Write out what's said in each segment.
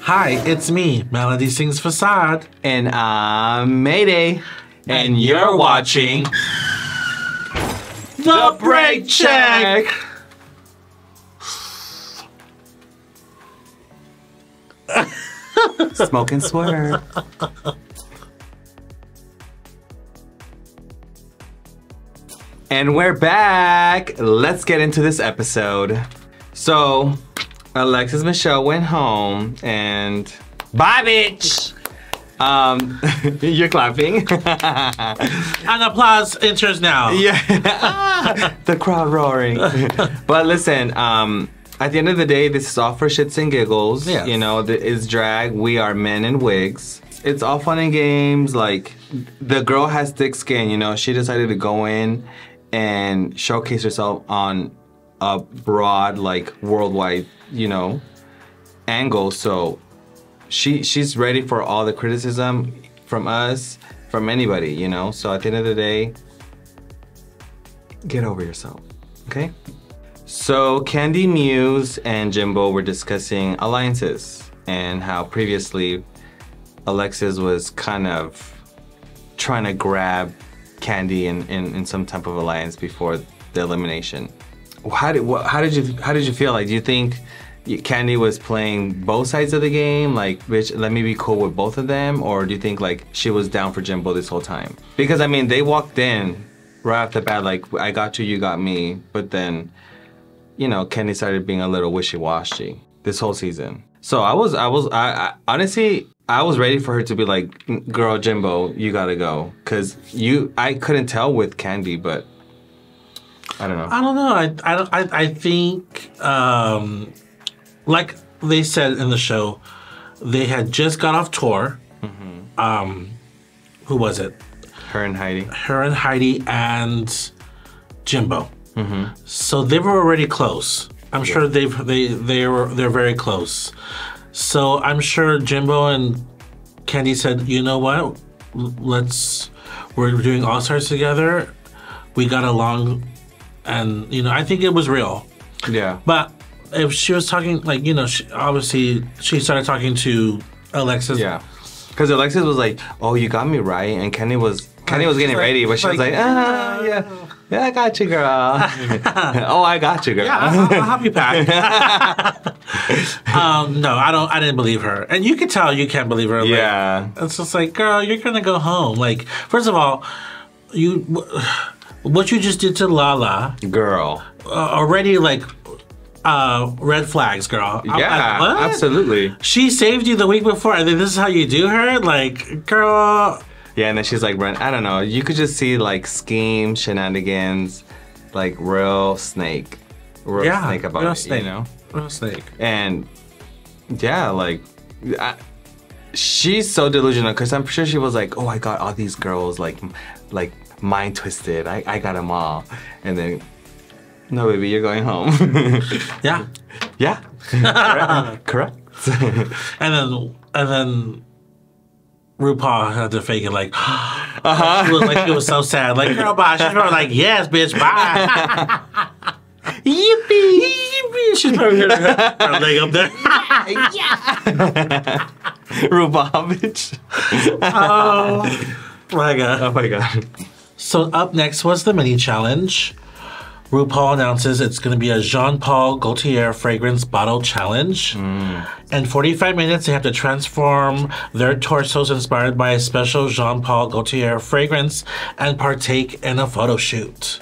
Hi, it's me, Melody Sings Facade. And I'm Mayday. And you're watching The Break Check. Smoke and swerve. And we're back. Let's get into this episode. So, Alexis Michelle went home and bye, bitch. You're clapping. And applause enters now. Yeah. The crowd roaring. But listen, at the end of the day, this is all for shits and giggles. Yes. You know, it's drag. We are men in wigs. It's all fun and games. Like, the girl has thick skin, you know. She decided to go in and showcase herself on a broad, like, worldwide, you know, angle. So she's ready for all the criticism from us, from anybody, you know. So at the end of the day, get over yourself, okay? So Candy Muse and Jimbo were discussing alliances and how previously Alexis was kind of trying to grab Candy in some type of alliance before the elimination. How did you feel? Like, do you think Candy was playing both sides of the game? Like, bitch, let me be cool with both of them? Or do you think like she was down for Jimbo this whole time? Because I mean, they walked in right off the bat like, I got you, you got me. But then, you know, Candy started being a little wishy-washy this whole season. So I honestly, I was ready for her to be like, girl, Jimbo, you gotta go. Cause I couldn't tell with Candy, but I don't know. I think, like they said in the show, they had just got off tour. Mm-hmm. Who was it? Her and Heidi. Her and Heidi and Jimbo. Mm-hmm. So they were already close. I'm sure they're very close. So I'm sure Jimbo and Candy said, you know what? We're doing All Stars together. We got along, and you know, I think it was real. Yeah. But if she was talking, like, you know, obviously she started talking to Alexis. Yeah. Because Alexis was like, oh, you got me right, and Candy was getting ready, but she was like, yeah, I got you, girl. Oh, I got you, girl. Yeah, I'll help you pack. No, I didn't believe her. And you can tell you can't believe her. Like, yeah. It's just like, girl, you're going to go home. Like, first of all, what you just did to Lala. Girl. Already, like, red flags, girl. Yeah, absolutely. She saved you the week before, and then this is how you do her? Like, girl. Yeah, and then she's like, I don't know. You could just see, like, scheme, shenanigans, like, real snake. Real snake about it, you know? Real snake. And, yeah, like, she's so delusional, because I'm sure she was like, oh, I got all these girls, like mind twisted. I got them all. And then, no, baby, you're going home. Yeah. Yeah. Correct. And then RuPaul had to fake it like, she looked like it was so sad. Like, girl, bye. She's probably like, yes, bitch, bye. Yippee. Yippee. She's probably her leg up there. Yeah. RuPaul, bitch. Oh, my God. Oh, my God. So up next was the mini challenge. RuPaul announces it's going to be a Jean Paul Gaultier fragrance bottle challenge. In 45 minutes, they have to transform their torsos inspired by a special Jean Paul Gaultier fragrance and partake in a photo shoot.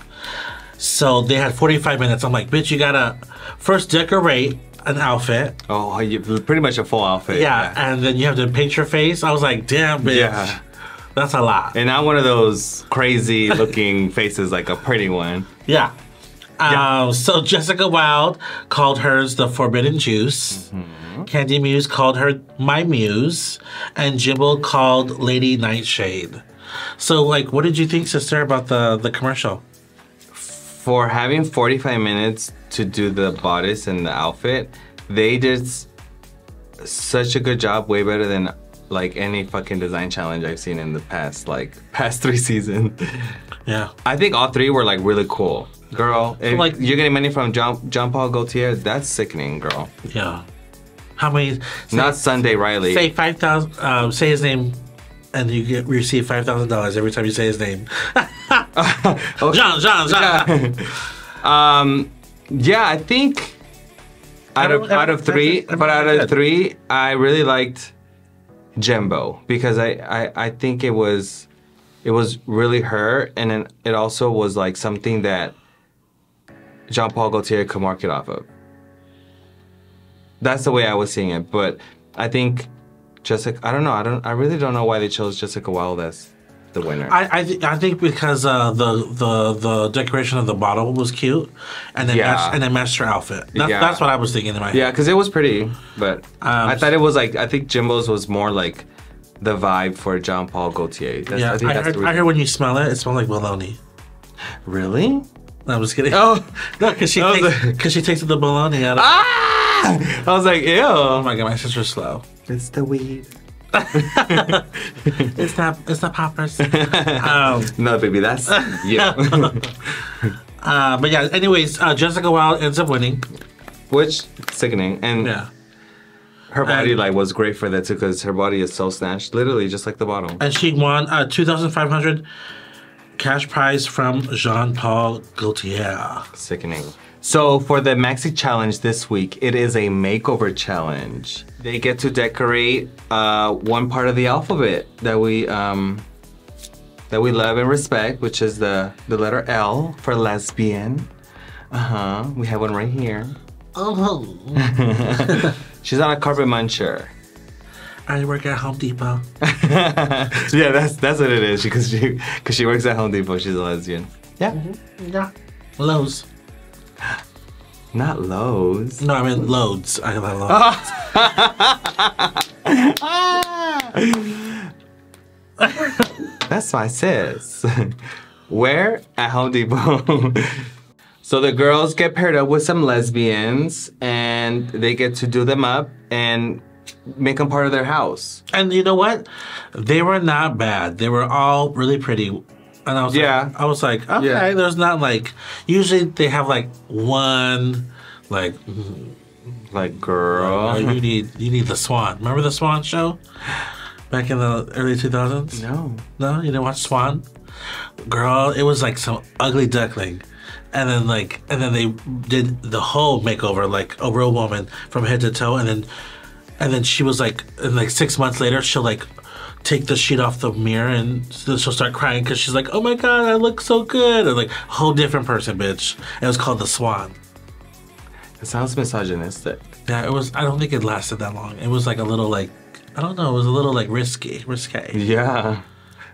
So they had 45 minutes. I'm like, bitch, you got to first decorate an outfit. Oh, pretty much a full outfit. Yeah, and then you have to paint your face. I was like, damn, bitch. Yeah. That's a lot. And not one of those crazy looking faces, like a pretty one. Yeah. So Jessica Wilde called hers the Forbidden Juice. Mm-hmm. Candy Muse called her My Muse. And Jimbo called Lady Nightshade. So, like, what did you think, sister, about the commercial? For having 45 minutes to do the bodice and the outfit, they did such a good job, way better than like any fucking design challenge I've seen in the past 3 seasons. Yeah. I think all 3 were like really cool. Girl, if like, you're getting money from Jean Paul Gaultier, that's sickening, girl. Yeah. How many? Not Sunday Riley. Say 5,000. Say his name, and you receive $5,000 every time you say his name. John. Yeah, I think out of three, I really liked Jimbo because I think it was really her, and then it also was like something that Jean Paul Gaultier could market off of. That's the way I was seeing it, but I think Jessica. I don't know. I really don't know why they chose Jessica Wilde as the winner. I think because the decoration of the bottle was cute, and then matched her outfit. That's what I was thinking in my head. Yeah, because it was pretty, but I thought it was like I think Jimbo's was more like the vibe for Jean Paul Gaultier. I heard when you smell it, it smells like bologna. Really? No, I'm just kidding. Oh no, because she takes the bologna out of. I was like, ew. Oh my god, my sister's slow. It's the weed. It's not poppers. No, baby, that's you. But yeah, anyways, Jessica Wilde ends up winning. Which, sickening. And her body was great for that too, because her body is so snatched, literally just like the bottle. And she won $2,500 cash prize from Jean Paul Gaultier. Sickening. So for the Maxi Challenge this week, it is a makeover challenge. They get to decorate one part of the alphabet that we love and respect, which is the letter L for lesbian. We have one right here. Oh. She's on a carpet muncher. I work at Home Depot. Yeah, that's what it is. Because she works at Home Depot. She's a lesbian. Yeah. Yeah. Lowe's. Not Lowe's. No, I mean loads. I have loads. That's my sis. Where? At Home Depot. So the girls get paired up with some lesbians, and they get to do them up and make them part of their house. And you know what? They were not bad. They were all really pretty. And I was like, okay, there's not like, usually they have like one, like girl. You need the Swan. Remember the Swan show? Back in the early 2000s? No. No? You didn't watch Swan? Girl, it was like some ugly duckling. And then they did the whole makeover, like a real woman from head to toe. And then she was like, and like 6 months later, she'll like take the sheet off the mirror and she'll start crying because she's like, oh my god, I look so good. And like a whole different person, bitch. It was called the Swan. It sounds misogynistic. Yeah, it was. I don't think it lasted that long. It was like a little like, I don't know, it was a little like risque. Yeah.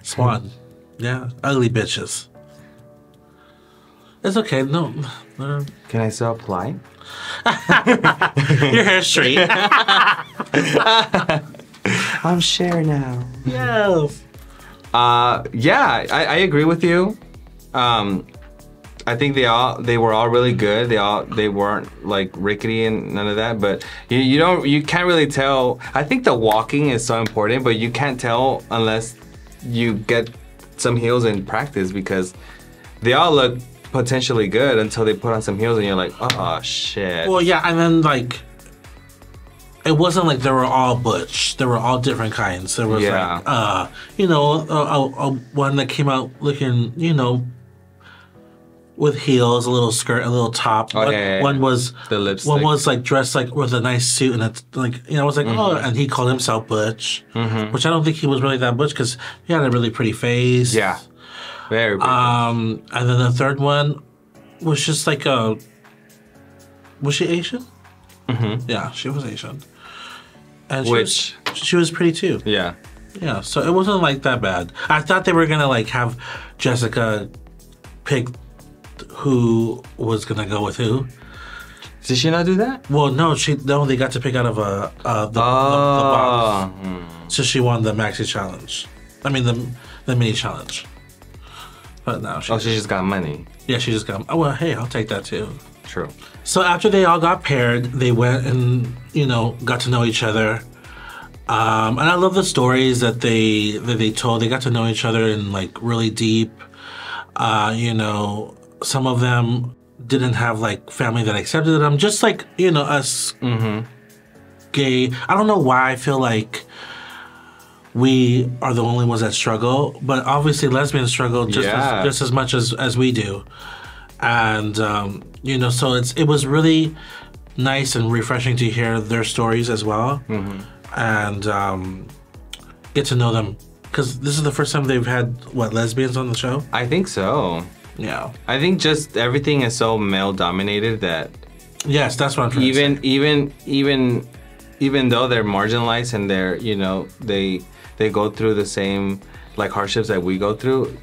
Swan. Yeah. Ugly bitches. It's okay. No. Can I still apply? Your hair's straight. I'm Cher now. Yes. Yeah, I agree with you. I think they were all really good. They weren't like rickety and none of that. But you can't really tell. I think the walking is so important, but you can't tell unless you get some heels in practice, because they all look potentially good until they put on some heels and you're like, oh shit. Well, yeah, and then like, it wasn't like they were all butch. They were all different kinds. There was like, one that came out looking, with heels, a little skirt, a little top. One was the lipstick. One was like dressed like with a nice suit, and it's like, I was like, oh, and he called himself butch, which I don't think he was really that butch because he had a really pretty face. Yeah, very pretty. And then the third one was just like was she Asian? Yeah, she was Asian. And she was pretty too. Yeah. Yeah, so it wasn't like that bad. I thought they were gonna like have Jessica pick who was gonna go with who. Did she not do that? Well, no, they got to pick out of the box. So she won the Maxi Challenge. I mean the mini challenge. But now she just got money. Yeah, she just got. Oh well, hey, I'll take that too. True. So after they all got paired, they went and got to know each other. And I love the stories that they told. They got to know each other in like really deep. Some of them didn't have like family that accepted them, just like us gay. I don't know why I feel like we are the only ones that struggle, but obviously lesbians struggle just as much as we do. And you know, so it was really nice and refreshing to hear their stories as well, and get to know them, because this is the first time they've had lesbians on the show. I think so. Yeah, I think just everything is so male dominated that. Yes, that's what I'm trying to say. Even though they're marginalized and they're, you know, they go through the same like hardships that we go through,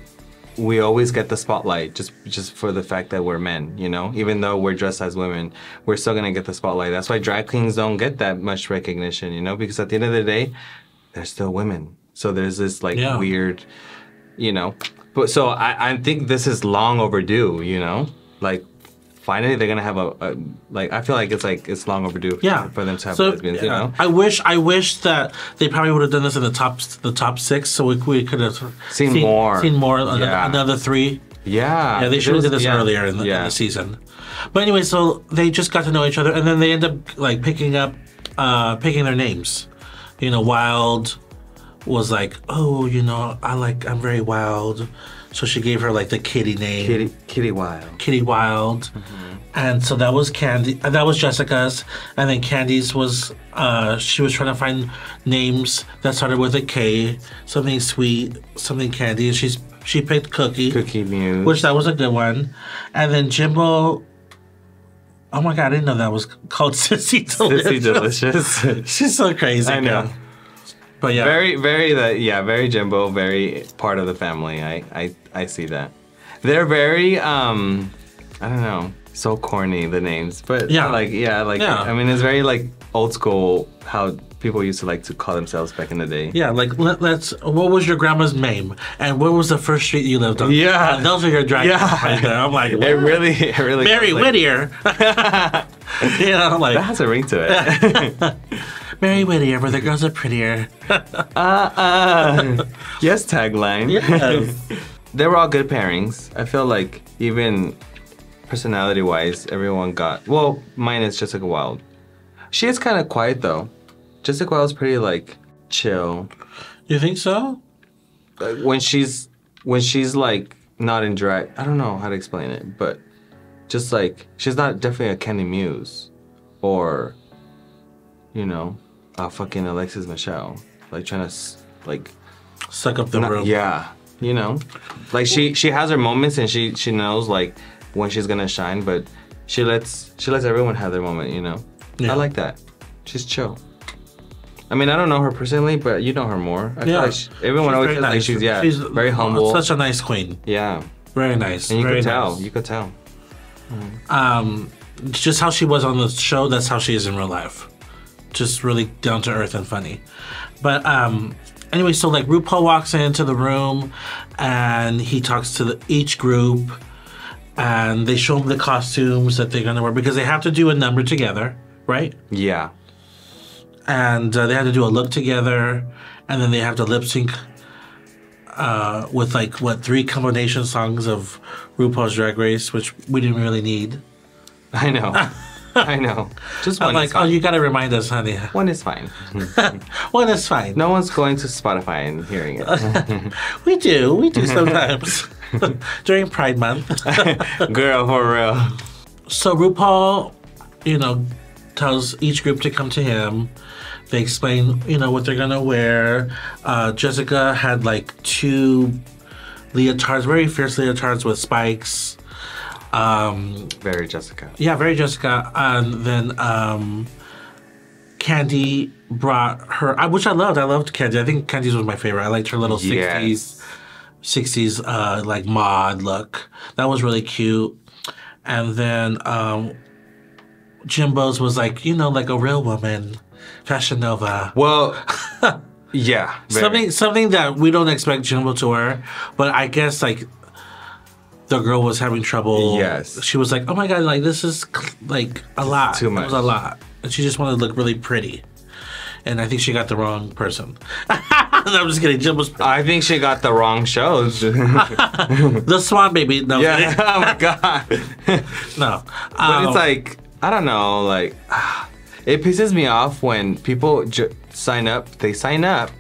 we always get the spotlight just for the fact that we're men, you know? Even though we're dressed as women, we're still gonna get the spotlight. That's why drag queens don't get that much recognition, you know? Because at the end of the day, they're still women. So there's this like weird, you know? But so I think this is long overdue, you know? Like, finally they're gonna have a like, I feel like it's long overdue for them to have lesbians, you know? I wish that they probably would have done this in the top 6, so we could have seen more, another 3. Yeah, they should have did this earlier in the season. But anyway, so they just got to know each other, and then they end up like picking their names. You know, Wild was like, oh, you know, I'm very wild. So she gave her like the kitty name. Kitty Wild. Kitty Wild. And so that was that was Jessica's. And then Candy's was, she was trying to find names that started with a K. Something sweet, something candy. And she picked Cookie. Cookie Muse. Which that was a good one. And then Jimbo, oh my God, I didn't know that was called Sissy Delicious. Sissy Delicious. She's so crazy. I know. But yeah. Very Jimbo, very part of the family. I see that. They're very, I don't know, so corny, the names. But I mean, it's very like old school how people used to like to call themselves back in the day. Yeah, like let's, what was your grandma's name? And what was the first street you lived on? Yeah. And those are your drag names right there. I'm like, what? It really Mary Whittier. You know, like, that has a ring to it. Mary Whittier, where the girls are prettier. Yes, tagline. Yes. They were all good pairings. I feel like even personality-wise, everyone got... Well, mine is Jessica Wilde. She is kind of quiet, though. Jessica Wilde's pretty, like, chill. You think so? When she's like, not in drag... I don't know how to explain it, but just, like, she's not definitely a Candy Muse. Or, you know... fucking Alexis Michelle, like trying to like suck up the room. Yeah, you know, like she has her moments and she knows like when she's gonna shine, but she lets everyone have their moment. You know, I like that. She's chill. I mean, I don't know her personally, but you know her more. I feel like everyone always says like she's very humble. Such a nice queen. Yeah, very nice. And you very could tell. nice. You could tell. Just how she was on the show, that's how she is in real life. Just really down to earth and funny. But anyway, so like RuPaul walks into the room and he talks to each group and they show them the costumes that they're gonna wear because they have to do a number together, right? Yeah. And they have to do a look together, and then they have to lip sync with like 3 combination songs of RuPaul's Drag Race, which we didn't really need. I know. I know. Just one. I'm like, oh, you gotta remind us, honey. One is fine. One is fine. No one's going to Spotify and hearing it. We do sometimes. During Pride Month. Girl, for real. So RuPaul, you know, tells each group to come to him. They explain, you know, what they're gonna wear. Jessica had like 2 leotards, very fierce leotards with spikes. Very Jessica. Yeah, very Jessica. And then Candy brought her, which I loved. I loved Candy. I think Candy's was my favorite. I liked her little 60s like mod look. That was really cute. And then Jimbo's was like, you know, like a real woman, Fashion Nova. Well, yeah. Something that we don't expect Jimbo to wear, but I guess like the girl was having trouble. Yes. She was like, oh my God, like this is like a lot. Too much. It was a lot. And she just wanted to look really pretty. And I think she got the wrong person. I'm just kidding. Jimbo's pretty. I think she got the wrong shows. The Swan Baby. No. Yeah. Oh my God. No. But it's like, I don't know, like, It pisses me off when people sign up. They sign up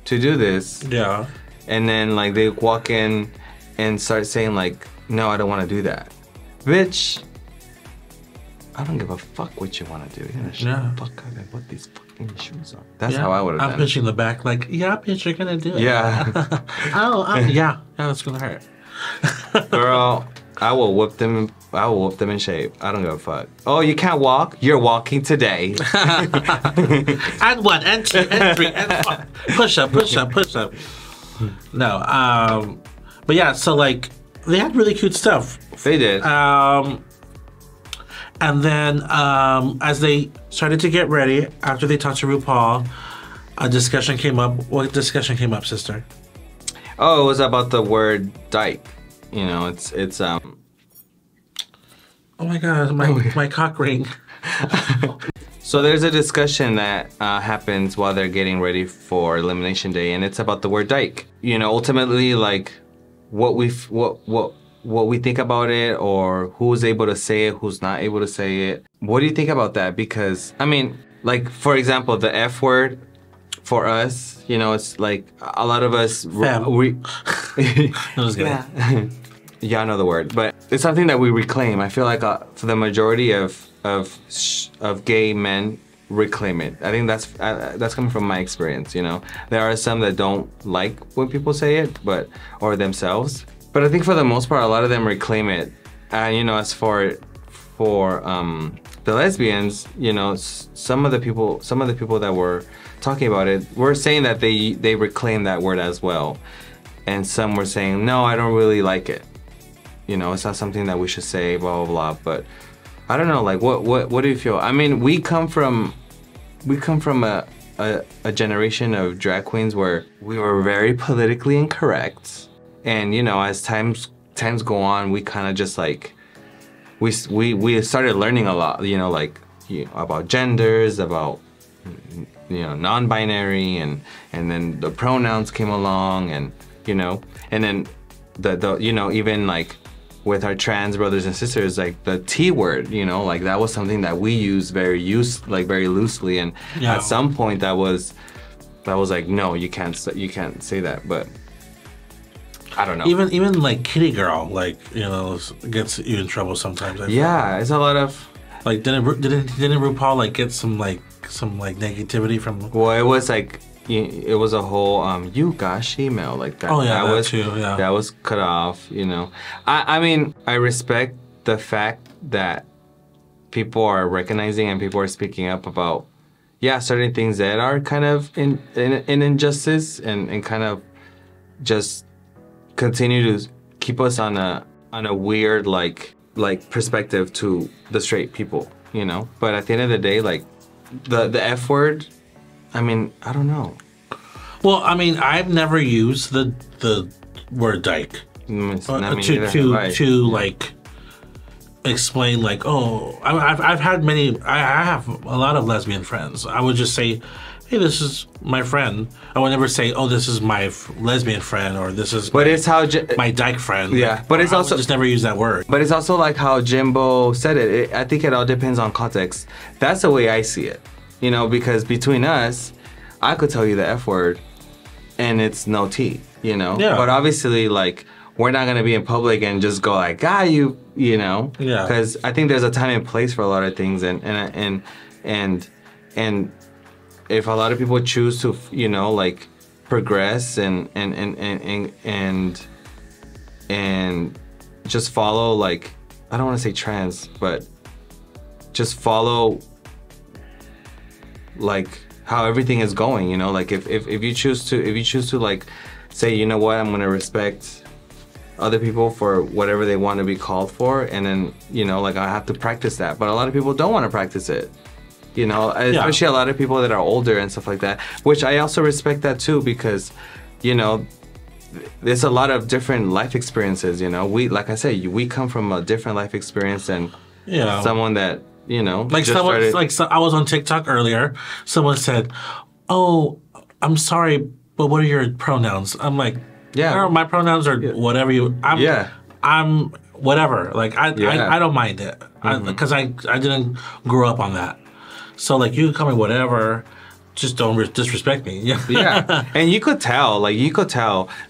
to do this. Yeah. And then like they walk in and start saying like, no, I don't want to do that. Bitch, I don't give a fuck what you want to do. You're gonna shut the fuck up and put these fucking shoes on. That's how I would have done it. I'm pitching the back like, yeah, bitch, you're gonna do it. Yeah. Yeah, that's gonna hurt. Girl, I will whip them. I will whip them in shape. I don't give a fuck. Oh, you can't walk? You're walking today. And 1, and 2, and 3, and 4. Push up, push up, push up. No, but yeah, so like they had really cute stuff. They did. And then as they started to get ready, after they talked to RuPaul, a discussion came up. What discussion came up, sister? Oh, it was about the word dyke. You know, it's Oh my god, my cock ring. So there's a discussion that happens while they're getting ready for Elimination Day, and it's about the word dyke. You know, ultimately, like what we think about it, or who's able to say it, who's not able to say it. What do you think about that? Because I mean, like for example, the F word for us, you know, it's like a lot of us. Yeah, I know the word, but it's something that we reclaim. I feel like for the majority of gay men reclaim it. I think that's coming from my experience. You know, there are some that don't like when people say it, or themselves. But I think for the most part, a lot of them reclaim it. And you know, as for the lesbians, you know, some of the people that were talking about it were saying that they reclaim that word as well, and some were saying, no, I don't really like it. You know, it's not something that we should say, blah, blah, blah. But I don't know, like, what do you feel? I mean, we come from a generation of drag queens where we were very politically incorrect. And, you know, as times go on, we kind of just like, we started learning a lot, you know, like, about genders, about, you know, non-binary, and then the pronouns came along, and, you know, and then the you know, even like, with our trans brothers and sisters, like the T word, you know, like that was something that we used very loosely, and at some point that was like, no, you can't say that. But I don't know. Even like kitty girl, like, you know, gets you in trouble sometimes. It's a lot of like didn't RuPaul like get some negativity from? Well, it was like. It was a whole you gosh email like that. Oh yeah, that was too, yeah. That was cut off, you know. I mean, I respect the fact that people are recognizing and people are speaking up about certain things that are kind of in injustice, and kind of just continue to keep us on a weird like perspective to the straight people, you know. But at the end of the day, like the F word, I mean, I don't know. Well, I mean, I've never used the word dyke to like explain like, oh, I've had many. I have a lot of lesbian friends. I would just say, hey, this is my friend. I would never say, oh, this is my lesbian friend, or this is my dyke friend. Yeah, but it's also just never use that word. But it's also like how Jimbo said it. I think it all depends on context. That's the way I see it. You know, because between us, I could tell you the F word, and it's no T, you know? Yeah. But obviously, like, we're not going to be in public and just go like, you know? Yeah. Because I think there's a time and place for a lot of things, and if a lot of people choose to, you know, like, progress and just follow, like, I don't want to say trans, but just follow like how everything is going, you know, like if you choose to like say, you know what, I'm gonna respect other people for whatever they want to be called for, and then, you know, like I have to practice that. But a lot of people don't want to practice it, you know, especially a lot of people that are older and stuff like that, which I also respect that too, because, you know, there's a lot of different life experiences, you know. Like I said, we come from a different life experience than someone that, you know, like someone I was on TikTok earlier. Someone said, "Oh, I'm sorry, but what are your pronouns?" I'm like, my pronouns are whatever you. I'm whatever. Like I don't mind it because I didn't grow up on that. So like you can call me whatever, just don't disrespect me. Yeah, and you could tell.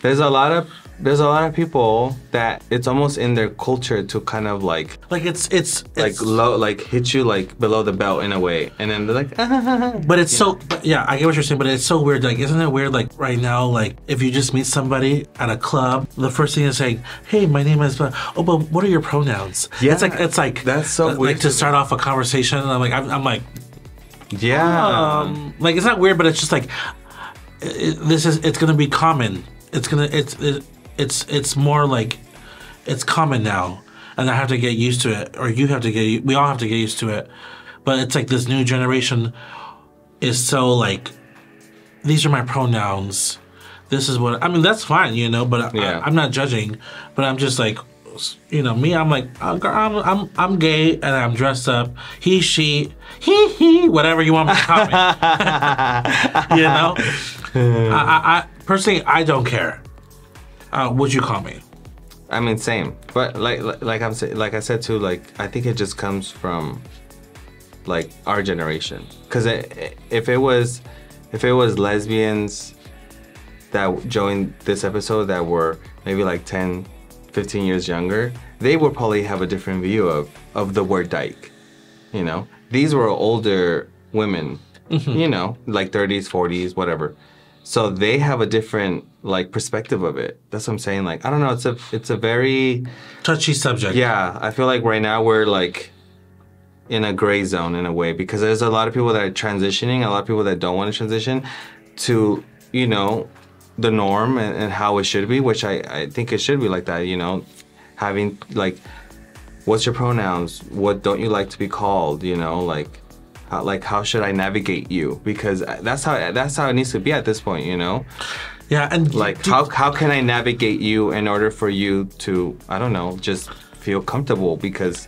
There's a lot of people that it's almost in their culture to kind of like it's low, like hit you like below the belt in a way, and then they're like, but it's so but yeah, I get what you're saying, but it's so weird. Like, isn't it weird? Like right now, like if you just meet somebody at a club, the first thing is saying, "Hey, my name is," but what are your pronouns? Yeah, it's like that's so weird like to start off a conversation. And I'm like, yeah, like it's not weird, but it's just like it's gonna be common. It's more like it's common now, and I have to get used to it, or we all have to get used to it. But it's like this new generation is so like, these are my pronouns. This is what I mean. That's fine, But I'm not judging. But I'm just like, me. I'm like, I'm gay and I'm dressed up. He, she, he, whatever you want me to call me. I personally, I don't care. What'd you call me? I mean, same. But like I said too, like I think it just comes from like our generation. Because if it was lesbians that joined this episode that were maybe like 10, 15 years younger, they would probably have a different view of the word dyke. These were older women, like 30s, 40s, whatever. So they have a different like perspective of it. That's what I'm saying. Like, I don't know. It's a very touchy subject. Yeah, I feel like right now we're like in a gray zone in a way, because there's a lot of people that are transitioning, a lot of people that don't want to transition to the norm and how it should be, which I think it should be like that. Having like, what's your pronouns? What don't you like to be called? Like how should I navigate you? Because that's how it needs to be at this point, Yeah, and like how can I navigate you in order for you to, I don't know, just feel comfortable? Because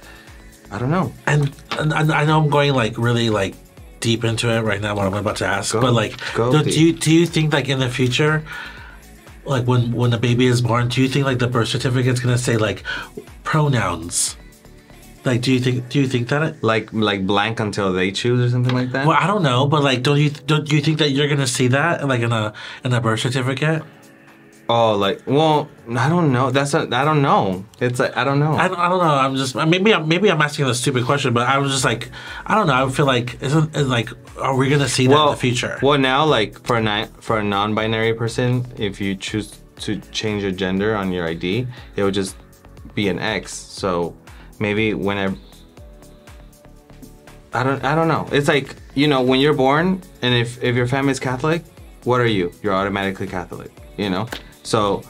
I don't know. And I know I'm going like really like deep into it right now, what I'm about to ask. But like, do you think like in the future, like when the baby is born, do you think like the birth certificate's gonna say like pronouns? Like, do you think that like blank until they choose or something like that? Well, I don't know, but like, don't you think that you're gonna see that like in a birth certificate? Oh, like, well, I don't know. I don't know. It's like, I don't know. I don't know. I'm just maybe I'm asking a stupid question, but I was just like, I don't know. I feel like are we gonna see that in the future? Well, now like for a non-binary person, if you choose to change your gender on your ID, it would just be an X. So maybe whenever, I don't know. It's like, when you're born, and if your family's Catholic, what are you? You're automatically Catholic, So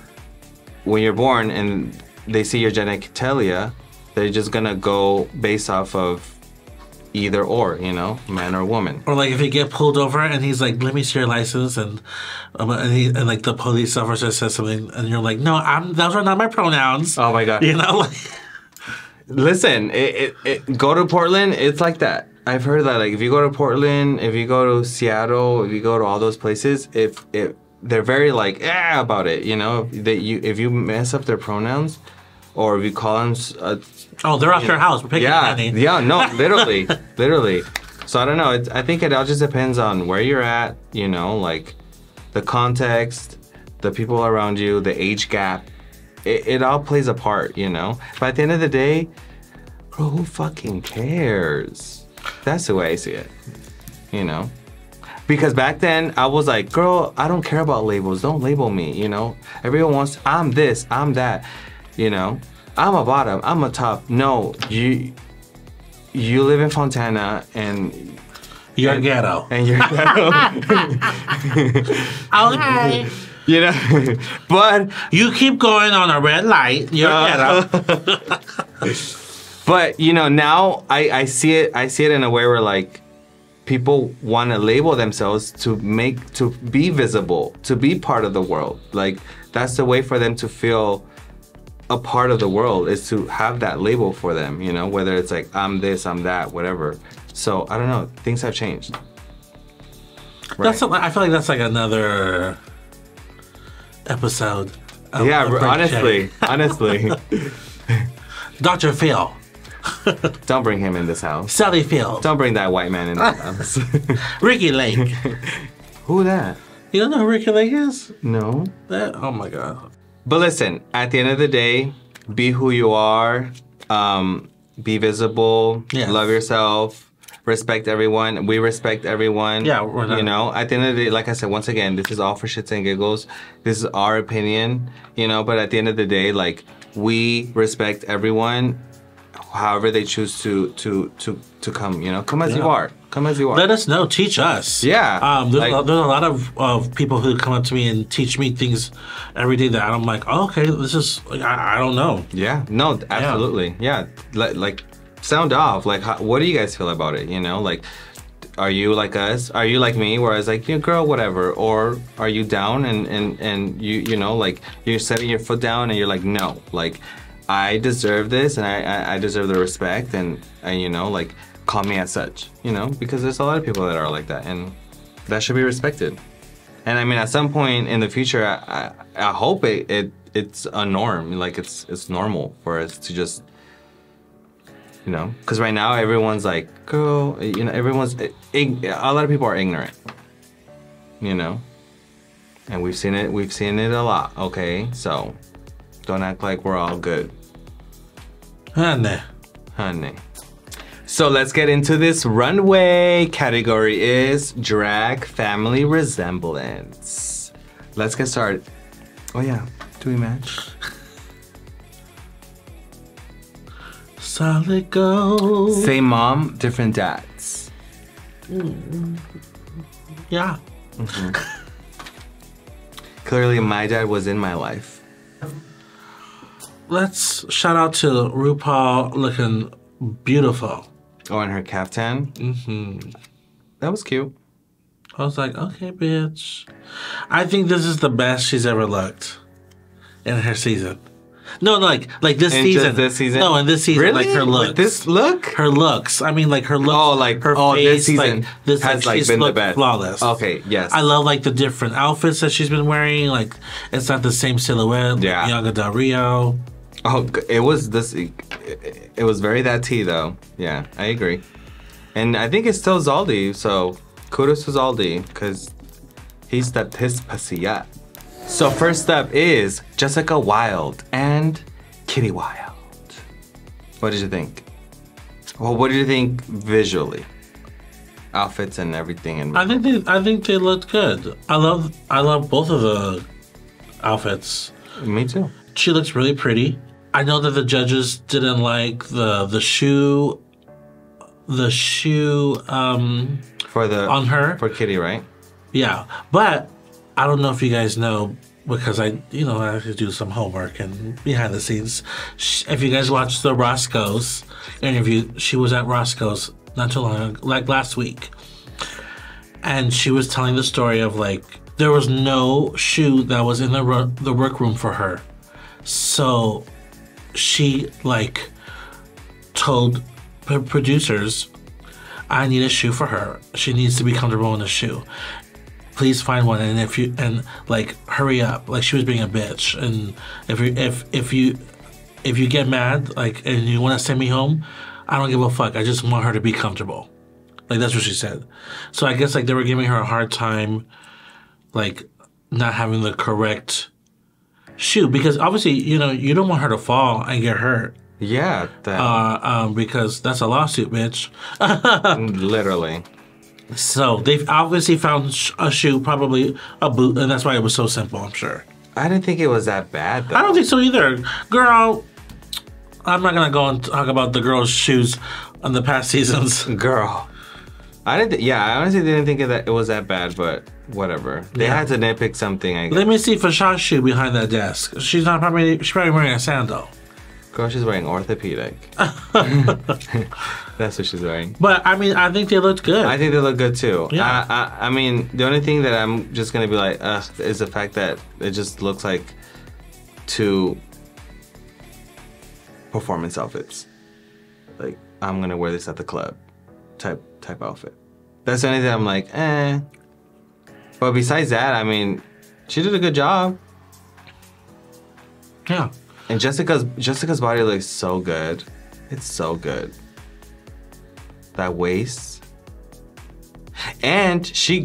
when you're born and they see your genitalia, they're just gonna go based off of either or, man or woman. Or like if you get pulled over and he's like, "Let me see your license," and like the police officer says something, and you're like, "No, those are not my pronouns." Oh my God. Like. Listen, go to Portland, it's like that. I've heard that, like, if you go to Portland, if you go to Seattle, if you go to all those places, if they're very like about it, if you mess up their pronouns, or if you call them, they're off your house. We're picking money. Yeah, no, literally, literally. So I don't know. I think it all just depends on where you're at, like the context, the people around you, the age gap. It all plays a part, But at the end of the day, bro, who fucking cares? That's the way I see it, Because back then, I was like, girl, I don't care about labels. Don't label me, Everyone wants, I'm this, I'm that, I'm a bottom, I'm a top. No, you live in Fontana and... You're ghetto. And you're ghetto. Okay. But you keep going on a red light. You're ghetto. But now I see it in a way where like people want to label themselves to be visible, to be part of the world. Like that's the way for them to feel a part of the world, is to have that label for them. Whether it's like I'm this, I'm that, whatever. So I don't know. Things have changed. Right. I feel like that's like another episode. Honestly. Dr. Phil. Don't bring him in this house. Sally Field. Don't bring that white man in this house. Ricky Lake. Who that? You don't know who Ricky Lake is? No. Oh my God. But listen, at the end of the day, be who you are. Be visible. Yes. Love yourself. Respect everyone. We respect everyone. Yeah, we're not. You know, at the end of the day, like I said, once again, this is all for shits and giggles. This is our opinion, you know, but at the end of the day, like, we respect everyone, however they choose to come, you know. Come as you are. Come as you are. Let us know. Teach us. Yeah. There's a lot of people who come up to me and teach me things every day that I'm like, oh, okay, this is, like, I don't know. Yeah. No, absolutely. Yeah. Like, sound off. Like, what do you guys feel about it? You know, like, are you like us? Are you like me? Where I was like, you know, girl, whatever. Or are you down and you know, like, you're setting your foot down and you're like, no, like, I deserve this and I deserve the respect and you know, like, call me as such, you know, because there's a lot of people that are like that and that should be respected. And I mean, at some point in the future, I hope it's a norm, like it's normal for us to just, you know, because right now everyone's like, girl, you know, a lot of people are ignorant, you know, and we've seen it a lot. Okay, so don't act like we're all good, honey. So let's get into this runway. Category is drag family resemblance. Let's get started. Oh yeah, do we match? Solid gold. Same mom, different dads. Yeah. Clearly my dad was in my life. Let's shout out to Rupaul looking beautiful. Oh, and her caftan? Mm-hmm. That was cute. I was like, okay, bitch. I think this is the best she's ever looked in her season. No, like this season. Just this season? No, in this season, really? like her looks. Like this look? Her looks. I mean, like her looks. Oh, like her face. this season like, this has like she's been the looked best. Flawless. Okay, yes. I love like the different outfits that she's been wearing. Like it's not the same silhouette. Yeah. Yaga Del Rio. Oh, it was this. It was very that tea though. Yeah, I agree. And I think it's still Zaldi. So kudos to Zaldi because he stepped his pussy up. So first up is Jessica Wilde and Kitty Wilde. What did you think? Well, what did you think visually? Outfits and everything. And I think they looked good. I love both of the outfits. Me too. She looks really pretty. I know that the judges didn't like the shoe on her. For Kitty, right? Yeah, but I don't know if you guys know because I have to do some homework and behind the scenes. If you guys watched the Roscoe's interview, she was at Roscoe's not too long ago, like last week, and she was telling the story of like there was no shoe that was in the workroom for her, so she like told her producers, I need a shoe for her. She needs to be comfortable in a shoe. Please find one, and like hurry up. Like she was being a bitch, and if you get mad, like, and you want to send me home, I don't give a fuck. I just want her to be comfortable. Like that's what she said. So I guess like they were giving her a hard time, like not having the correct shoe because obviously you don't want her to fall and get hurt. Yeah. Because that's a lawsuit, bitch. Literally. So they've obviously found a shoe, probably a boot, and that's why it was so simple, I'm sure. I didn't think it was that bad, though. I don't think so either. Girl, I'm not going to go and talk about the girls' shoes on the past seasons. Girl. I honestly didn't think that it was that bad, but whatever. They had to nitpick something, I guess. Let me see Facade's shoe behind that desk. She's probably wearing a sandal. Girl, she's wearing orthopedic. That's what she's wearing. But, I mean, I think they looked good. I think they look good, too. Yeah. I mean, the only thing that I'm just going to be like, is the fact that it just looks like two performance outfits. Like, I'm going to wear this at the club type outfit. That's the only thing I'm like, eh. But besides that, I mean, she did a good job. Yeah. And Jessica's body looks so good. It's so good. That waist. And she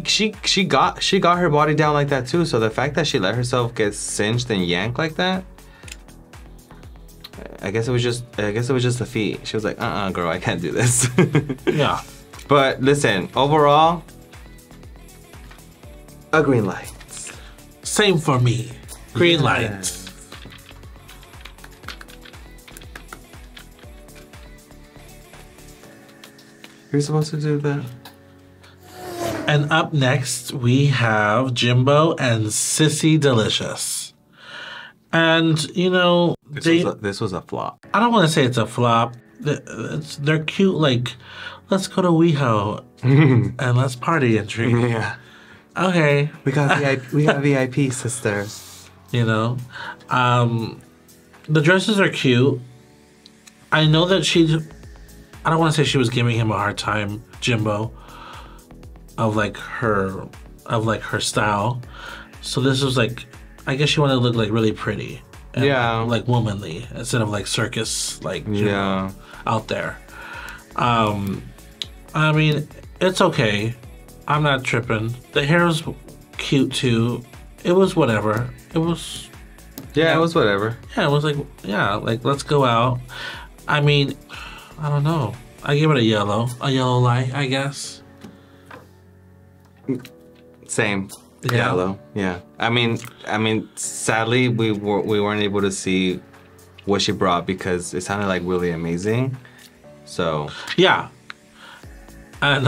got her body down like that too. So the fact that she let herself get cinched and yanked like that, I guess it was just the feet. She was like, girl, I can't do this. Yeah. But listen, overall, a green light. Same for me. Green light. You're supposed to do that. And up next, we have Jimbo and Sissy Delicious. And, you know, this was a flop. I don't want to say it's a flop. They're cute, like, let's go to WeHo and let's party and drink. Yeah. Okay. We got VIP, sister. You know? The dresses are cute. I know that I don't want to say she was giving him a hard time, Jimbo, of her style. So this was like, I guess she wanted to look like really pretty. And like womanly instead of like circus, like Jimbo out there. I mean, it's okay. I'm not tripping. The hair was cute too. It was whatever. It was. Yeah, it was whatever. Yeah, it was like let's go out. I mean, I don't know. I give it a yellow light, I guess. Same. Yeah. Yellow. Yeah. I mean, sadly, we weren't able to see what she brought because it sounded like really amazing. So. Yeah. And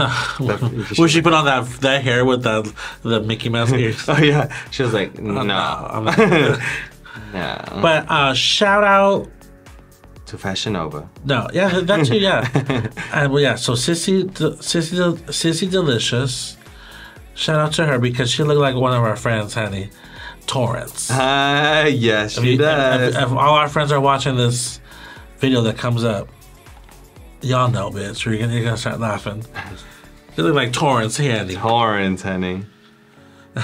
when she put on that hair with the Mickey Mouse ears. Oh yeah, she was like, no. No. But shout out to Fashion Nova. No, yeah, that too, yeah. And well, yeah, so Sissy Delicious. Shout out to her because she looked like one of our friends, honey, Torrance. Yes, she does. If all our friends are watching this video that comes up, y'all know, bitch. You're gonna start laughing. You look like Torrance, honey. Torrance, honey.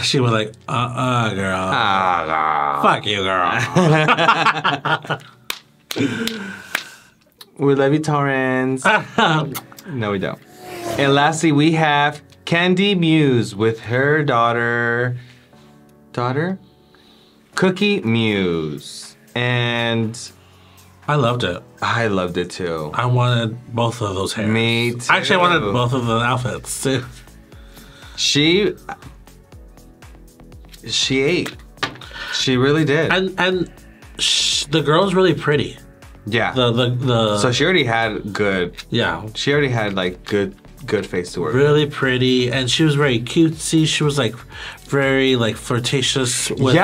She was like, girl. Girl. Fuck you, girl. We love you, Torrance. No, we don't. And lastly, we have Candy Muse with her daughter, Cookie Muse. And I loved it. I loved it too. I wanted both of those hairs. Me too. Actually, I wanted both of the outfits too. She ate. She really did. And the girl's really pretty. Yeah. So she already had good. Yeah. She already had like good face to work. Really pretty, and she was very cutesy. She was like very like flirtatious. With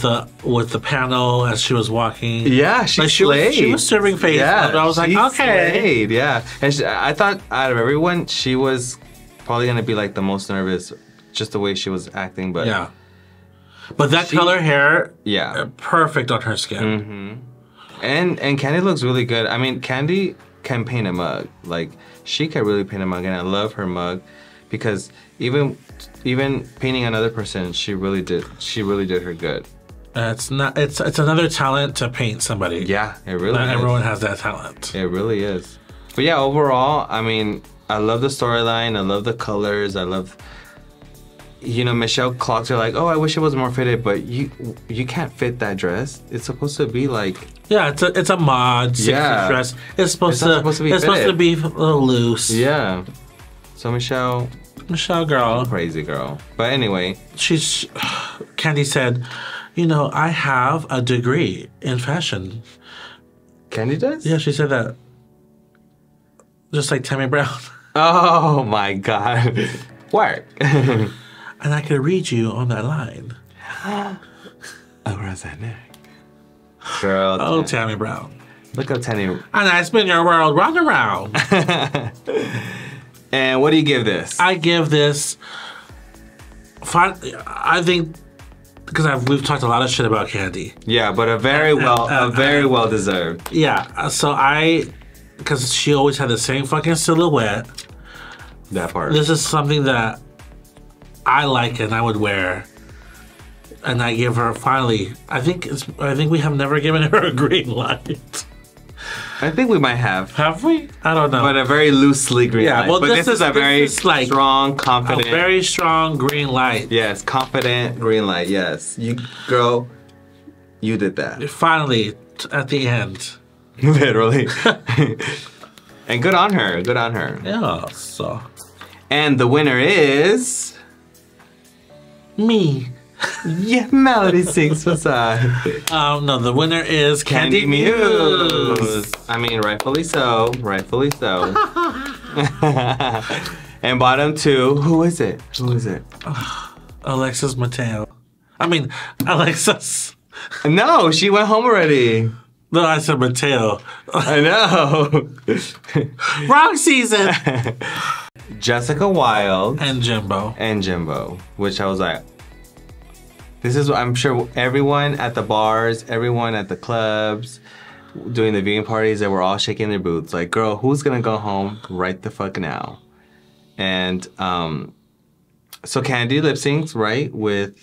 the panel as she was walking. Yeah, she slayed. She was serving face. Yeah, and I was like, okay. Slayed, yeah, and I thought out of everyone, she was probably gonna be like the most nervous, just the way she was acting. But yeah, but that color hair, perfect on her skin. Mm-hmm. And Candy looks really good. I mean, Candy can paint a mug. Like, she can really paint a mug, and I love her mug because even painting another person, she really did her good. It's another talent to paint somebody. Yeah, it really Not is. everyone has that talent. It really is. But yeah, overall, I mean, I love the storyline. I love the colors. I love, Michelle clocks her like, oh, I wish it was more fitted, but you can't fit that dress. It's supposed to be like. Yeah, it's a mod 60s dress. It's supposed to be a little loose. Yeah. So Michelle girl. Crazy girl. But anyway. Candy said, I have a degree in fashion. Candy does? Yeah, she said that. Just like Tammy Brown. Oh my God. Work. And I could read you on that line. Around that neck. Girl. Oh, Tammy Brown. Look up Tammy. And I spin your world round and round. And what do you give this? I give this. I think because we've talked a lot of shit about Candy. Yeah, but a very well deserved. Yeah, so because she always had the same fucking silhouette. That part. This is something that I like and I would wear. And I give her finally. I think we have never given her a green light. I think we might have. Have we? I don't know. But a very loosely green light. Well, but this is a very like strong, confident. A very strong green light. Yes, confident green light. Yes. You, girl, you did that. Finally, at the end. Literally. And good on her. Good on her. Yeah, so. And the winner is... me. Yeah, Melody sings Facade. No, the winner is Candy Muse. I mean, rightfully so. Rightfully so. And bottom two, who is it? Who is it? Alexis Mateo. I mean, Alexis. No, she went home already. No, I said Mateo. I know. Wrong season. Jessica Wilde. And Jimbo. And Jimbo. Which I was like, this is what I'm sure everyone at the bars, everyone at the clubs, doing the viewing parties, they were all shaking their boots. Like, girl, who's gonna go home right the fuck now? And so Candy lip syncs, right? With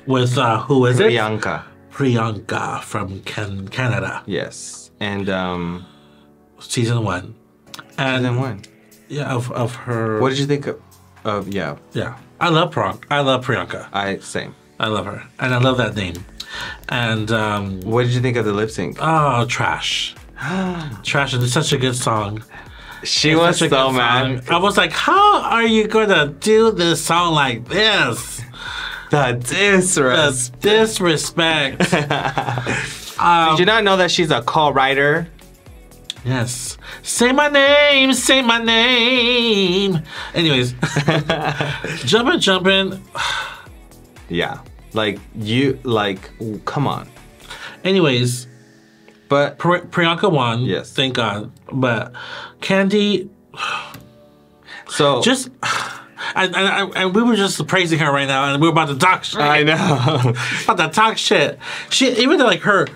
who is Priyanka. it? Priyanka from Canada. Yes. And season 1. And season 1. Yeah, of her. What did you think of yeah. Yeah. I love Priyanka. Same. I love her. And I love that name. And what did you think of the lip sync? Oh, trash. Trash. It's such a good song. She was so mad. I was like, how are you gonna do this song like this? The disrespect. The disrespect. Did you not know that she's a co-writer? Yes. Say my name, say my name. Anyways, jumping. Yeah. Come on. Anyways, but Priyanka won. Yes. Thank God. But Candy. So just. And we were just praising her right now, and we were about to talk shit. I know. About to talk shit. She even like her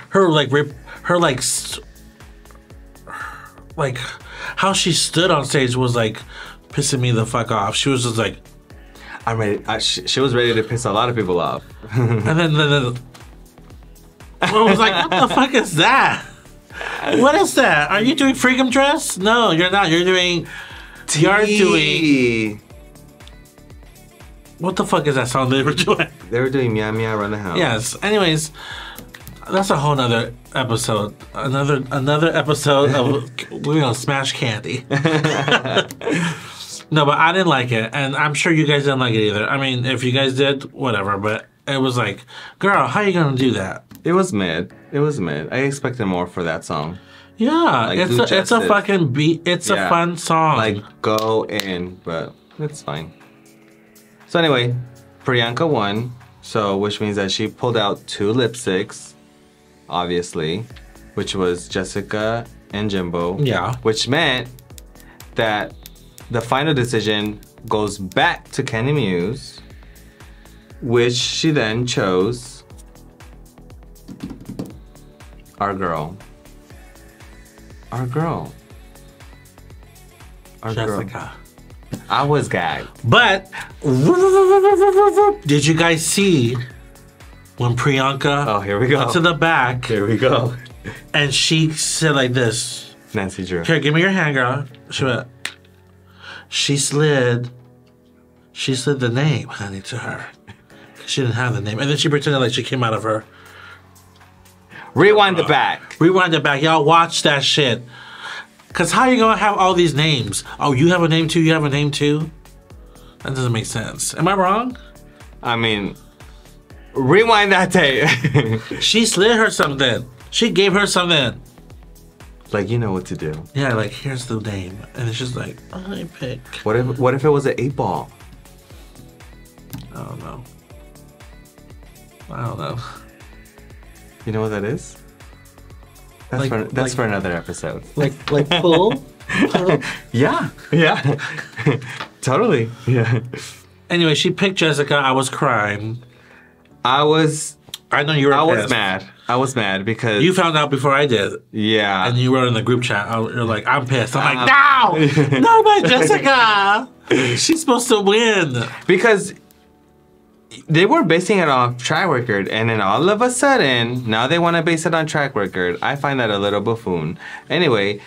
how she stood on stage was like pissing me the fuck off. She was just like, I'm ready. She was ready to piss a lot of people off. And then I was like, what the fuck is that? What is that? Are you doing Freedom Dress? No, you're not. You're doing. You're doing. What the fuck is that song they were doing? They were doing Meow Meow Run the House. Yes. Anyways, that's a whole nother episode. Another episode of we're gonna smash Candy. No, but I didn't like it, and I'm sure you guys didn't like it either. I mean, if you guys did, whatever. But it was like, girl, how you gonna do that? It was mid. It was mid. I expected more for that song. Yeah, like, it's a fucking beat. It's a fun song. Like go in, but it's fine. So anyway, Priyanka won, so which means that she pulled out 2 lip syncs, obviously, which was Jessica and Jimbo. Yeah. Which meant that the final decision goes back to Candy Muse, which she then chose our girl. Our girl. Jessica. I was gagged. But did you guys see when Priyanka went to the back? Here we go. And she said like this. Nancy Drew. Here, give me your hand, girl. She slid the name, honey, to her. She didn't have the name. And then she pretended like she came out of her. Rewind the back. Rewind the back. Y'all watch that shit. Because how you going to have all these names? Oh, you have a name too? You have a name too? That doesn't make sense. Am I wrong? I mean, rewind that tape. She slid her something. She gave her something. Like, you know what to do. Yeah, like, here's the name. And it's just like, I pick. What if it was an 8-ball? I don't know. You know what that is? That's for another episode. Like pool? Yeah. Totally. Yeah. Anyway, she picked Jessica. I was crying. I know you were pissed. I was mad because... You found out before I did. Yeah. And you wrote in the group chat. You're like, I'm pissed. I'm like, no! Not about Jessica! She's supposed to win. Because they were basing it off track record, and then all of a sudden, now they want to base it on track record. I find that a little buffoon. Anyway,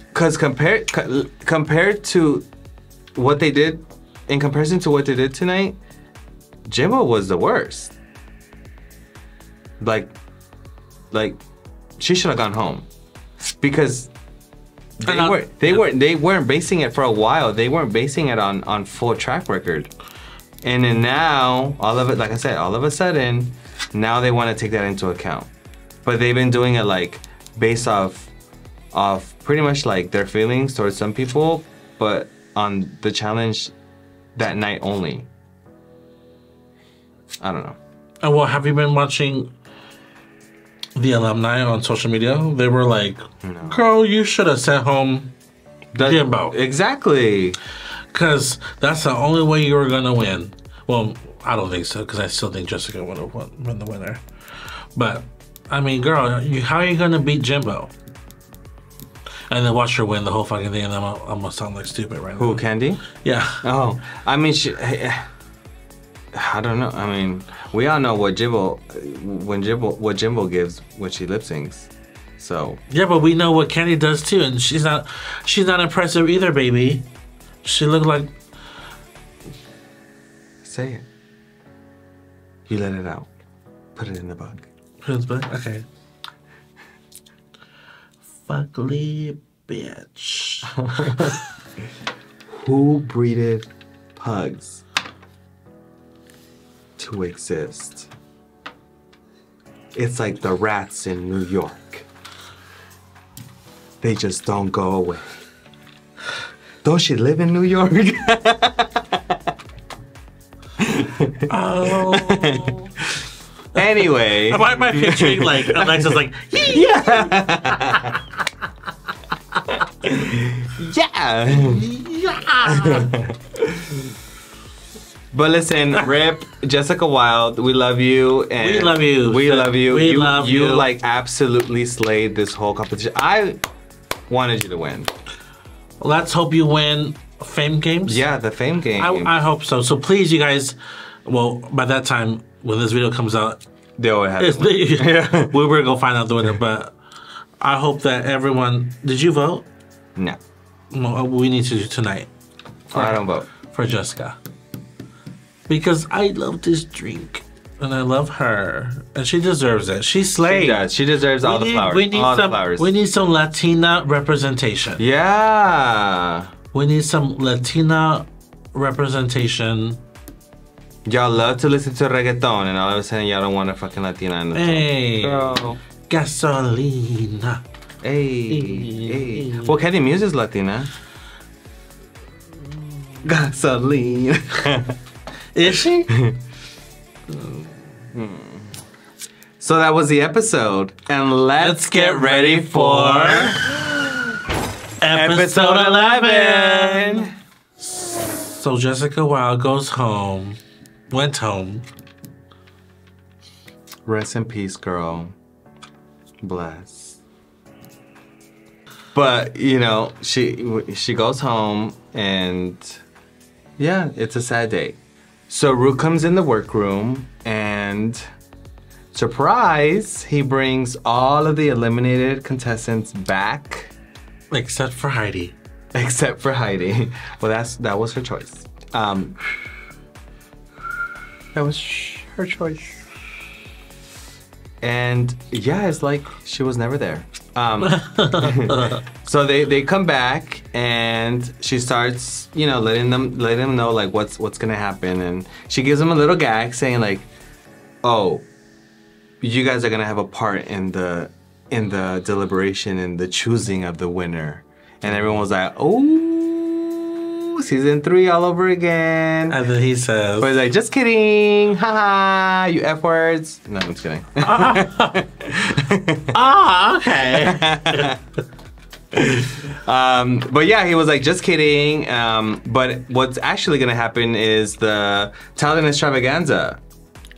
because compared to what they did, in comparison to what they did tonight, Jimbo was the worst. Like she should have gone home, because they weren't basing it for a while. They weren't basing it on full track record, and then now all of it, like I said, all of a sudden, now they want to take that into account. But they've been doing it like based off pretty much like their feelings towards some people, but on the challenge that night only. I don't know. And well, have you been watching the alumni on social media? They were like, no. Girl, you should have sent home Jimbo. Exactly. Because that's the only way you were going to win. Well, I don't think so, because I still think Jessica would have been the winner. But, I mean, girl, how are you going to beat Jimbo? And then watch her win the whole fucking thing, and I'm going to sound like stupid right now. Who, Candy? Yeah. Oh, I mean, I don't know. I mean, we all know what Jimbo gives when she lip syncs. So yeah, but we know what Candy does too, and she's not impressive either, baby. She looked like. Say it. You let it out. Put it in the bug. Put it in the bug. Okay. Fugly bitch. Who breeded pugs to exist? It's like the rats in New York. They just don't go away. Don't she live in New York? Oh. Anyway. Why am I picturing like Alexa's like, yeah. Yeah. Yeah. But listen, Rip, Jessica Wilde, we love you. And we love you. We love you. We love you. You like absolutely slayed this whole competition. I wanted you to win. Let's hope you win Fame Games. Yeah, the Fame Game. I hope so. So please, you guys, well, by that time, when this video comes out, they always have we were going to find out the winner, but I hope that everyone... Did you vote? No. No, we need to do tonight. I don't vote. For Jessica. Because I love this drink. And I love her. And she deserves it. She slayed. She does. She deserves all the flowers. We need some Latina representation. Yeah. We need some Latina representation. Y'all love to listen to reggaeton, and all of a sudden y'all don't want a fucking Latina in the Hey. Girl. Gasolina. Hey. Well, Candy Muse is Latina. Gasoline. Is she? So that was the episode. And let's get ready for episode 11. So Jessica Wilde went home. Rest in peace, girl. Bless. But, you know, she goes home, and yeah, it's a sad day. So Ru comes in the workroom, and surprise, he brings all of the eliminated contestants back. Except for Heidi. Except for Heidi. Well, that was her choice. That was her choice. And yeah, it's like she was never there. So they come back, and she starts, you know, letting them know like what's gonna happen, and she gives them a little gag saying like, "Oh, you guys are gonna have a part in the deliberation and the choosing of the winner." And everyone was like, "Oh, season 3 all over again." And then he says, but he's like, "Just kidding, haha, you F words." No, I'm just kidding. Okay. But yeah, he was like, "Just kidding." But what's actually gonna happen is the talent extravaganza.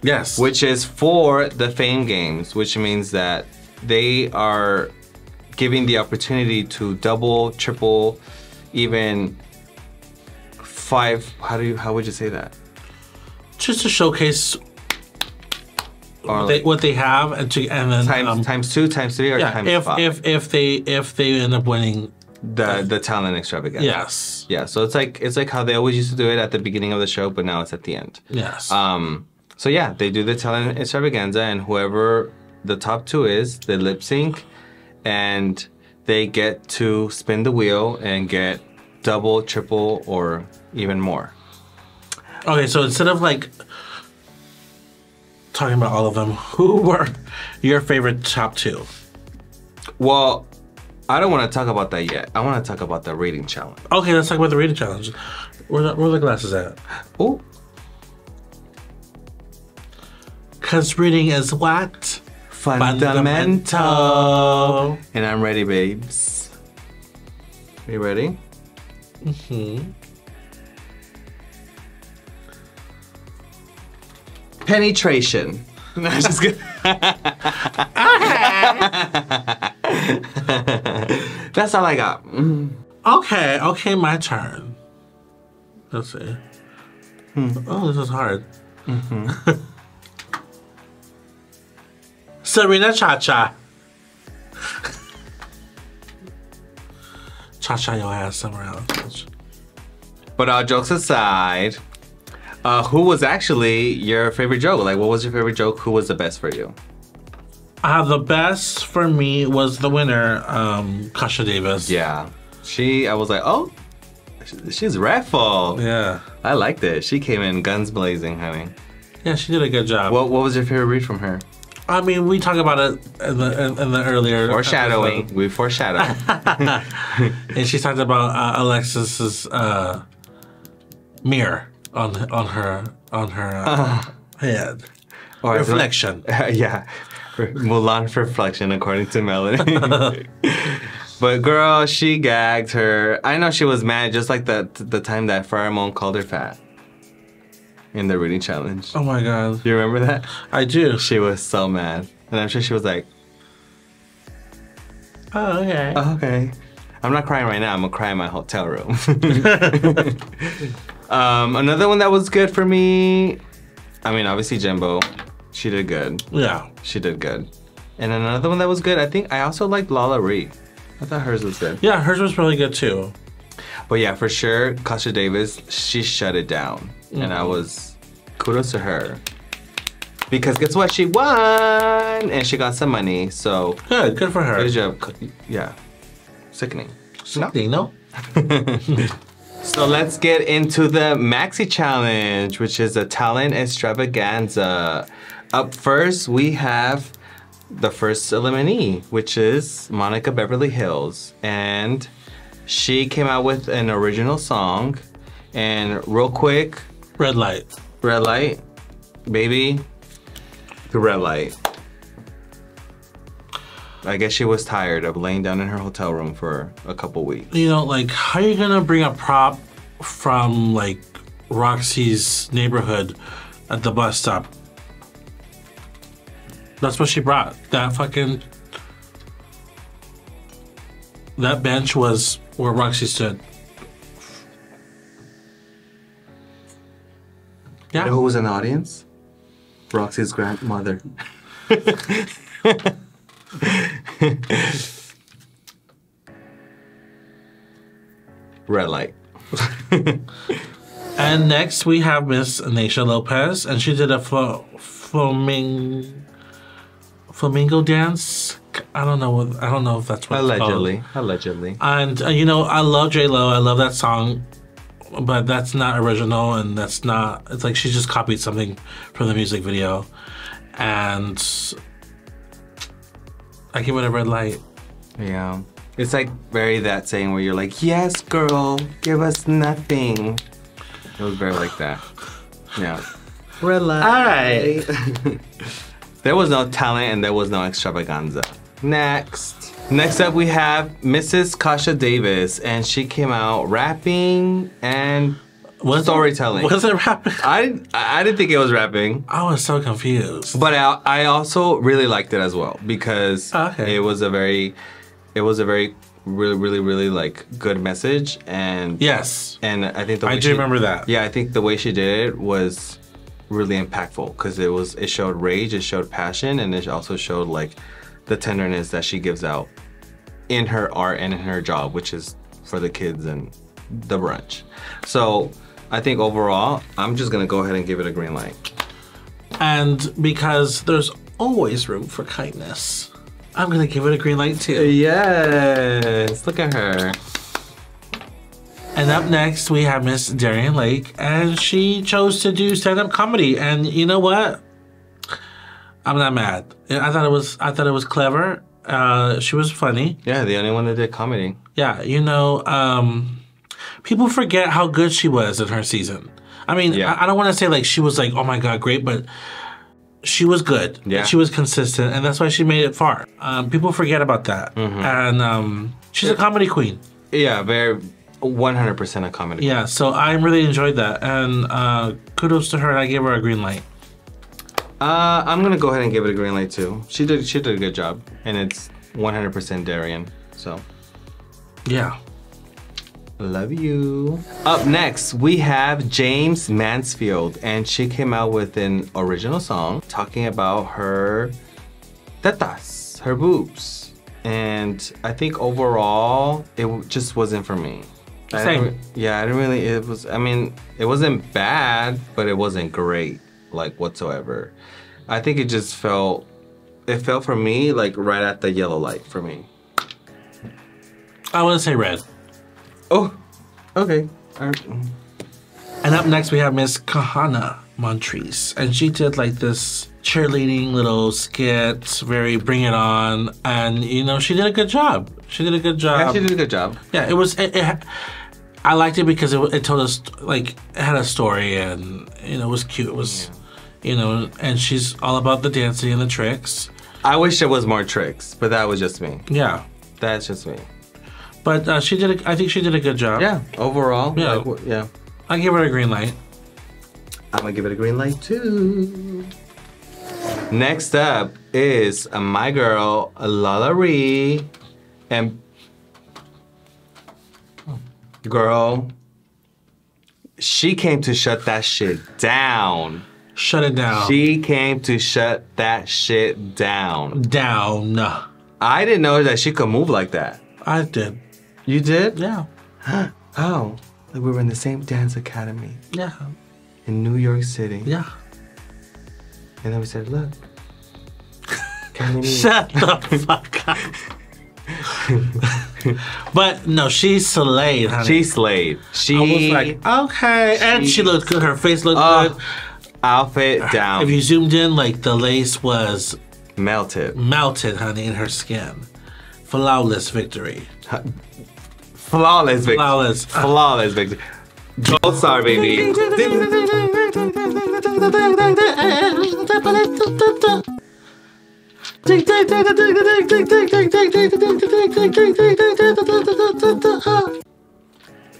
Yes. Which is for the Fame Games, which means that they are giving the opportunity to double, triple, even 5. How would you say that? just to showcase Or what they have, and then times 2, times 3, or times 5. if they end up winning the talent extravaganza. Yes. Yeah. So it's like how they always used to do it at the beginning of the show, but now it's at the end. Yes. So yeah, they do the talent extravaganza, and whoever the top 2 is, they lip sync, and they get to spin the wheel and get double, triple, or even more. Okay, so instead of like talking about all of them, who were your favorite top 2? Well, I don't want to talk about that yet. I want to talk about the reading challenge. Okay, let's talk about the reading challenge. Where the glasses at? Oh. Because reading is what? Fundamental. And I'm ready, babes. Are you ready? Mm-hmm. Penetration. No, I'm just kidding. That's all I got. Okay, my turn. Let's see. Oh, this is hard. Serena Cha-Cha. Cha-Cha your ass somewhere else. But all jokes aside, who was actually your favorite joke? Like, what was your favorite joke? Who was the best for you? The best for me was the winner, Kasha Davis. Yeah. I was like, oh, she's Rupaul. Yeah. I liked it. She came in guns blazing, honey. Yeah, she did a good job. What was your favorite read from her? I mean, we talked about it in the earlier foreshadowing. episode. We foreshadow. And she talked about Alexis's mirror on her head. Or reflection. Yeah, Mulan reflection, according to Melanie. But girl, she gagged her. I know she was mad, just like the time that Pheromone called her fat in the reading challenge. Oh my god. Do you remember that? I do. She was so mad. And I'm sure she was like, oh, okay. Oh, okay. I'm not crying right now. I'm gonna cry in my hotel room. Another one that was good for me, I mean, obviously Jimbo. She did good. Yeah. She did good. And another one that was good, I think I also liked Lala Ree. I thought hers was good. Yeah, hers was really good too. But yeah, for sure, Kasha Davis, she shut it down. And I was, kudos to her. Because guess what? She won! And she got some money, so. Good for her. Good job. Yeah. Sickening. Sickening, no? So let's get into the Maxi Challenge, which is a talent extravaganza. Up first, we have the first eliminee, which is Monica Beverly Hills. And she came out with an original song. And real quick, Red light. Red light, baby, the red light. I guess she was tired of laying down in her hotel room for a couple weeks. You know, like, how are you gonna bring a prop from, like, Roxy's neighborhood at the bus stop? That's what she brought. That bench was where Roxy stood. Yeah. You know who was in the audience? Roxy's grandmother. Red light. And next we have Miss Naisha Lopez, and she did a flamingo dance. I don't know if that's what Allegedly. it's called. Allegedly. And you know, I love J-Lo. I love that song, but that's not original, and that's not. It's like she just copied something from the music video, and I give it a red light. Yeah. It's like very that saying where you're like, yes, girl, give us nothing. It was very like that. Yeah. Red light. All right. There was no talent and there was no extravaganza. Next up we have Mrs. Kasha Davis, and she came out rapping and storytelling. Was it rapping? I didn't think it was rapping. I was so confused. But I also really liked it as well because it was a very really like good message, and yes, and I think the way I do remember that. Yeah, I think the way she did it was really impactful because it showed rage, it showed passion, and it also showed like the tenderness that she gives out in her art and in her job, which is for the kids and the brunch. So I think overall, I'm just gonna go ahead and give it a green light. And because there's always room for kindness, I'm gonna give it a green light too. Yes, look at her. And up next, we have Miss Darian Lake, and she chose to do stand-up comedy. And you know what? I'm not mad. I thought it was clever. She was funny. Yeah, the only one that did comedy. Yeah, you know, people forget how good she was in her season. I mean, Yeah. I don't want to say like she was like, oh my God, great, but she was good. Yeah. She was consistent, and that's why she made it far. People forget about that. And she's a comedy queen. Yeah, very 100% a comedy. Yeah, so I really enjoyed that, and kudos to her, and I gave her a green light. I'm gonna go ahead and give it a green light too. She did a good job, and it's 100% Darian. So, Yeah. love you. Up next, we have James Mansfield, and she came out with an original song talking about her tetas, her boobs, and I think overall it just wasn't for me. I didn't really. It was. I mean, it wasn't bad, but it wasn't great, like whatsoever. I think it just felt. It felt for me like right at the yellow light for me. I want to say red. Oh, okay. All right. And up next, we have Miss Kahana Montrese, and she did like this cheerleading little skit, very bring it on, and you know, she did a good job. She did a good job. Yeah, she did a good job. Yeah, it was. I liked it because it told us like it had a story, and you know, it was cute. It was, you know, and she's all about the dancing and the tricks. I wish there was more tricks, but that was just me. Yeah, That's just me. but she did. I think she did a good job. Yeah, overall. Yeah. Like, yeah. I give her a green light. I'm gonna give it a green light too. Next up is my girl Lala Ree, and girl, she came to shut that shit down. Shut it down. She came to shut that shit down. Down. I didn't know that she could move like that. I did. You did? Yeah. Oh, like we were in the same dance academy Yeah. in New York City. Yeah. And then we said, look. Can you Shut the fuck up. But no, she slayed, honey. She slayed. She I was like, okay. And she looked good. Her face looked good. Outfit down. If you zoomed in, like the lace was Melted. melted, honey, in her skin. Flawless victory. Flawless victory. Flawless. Flawless victory. Gold star, baby.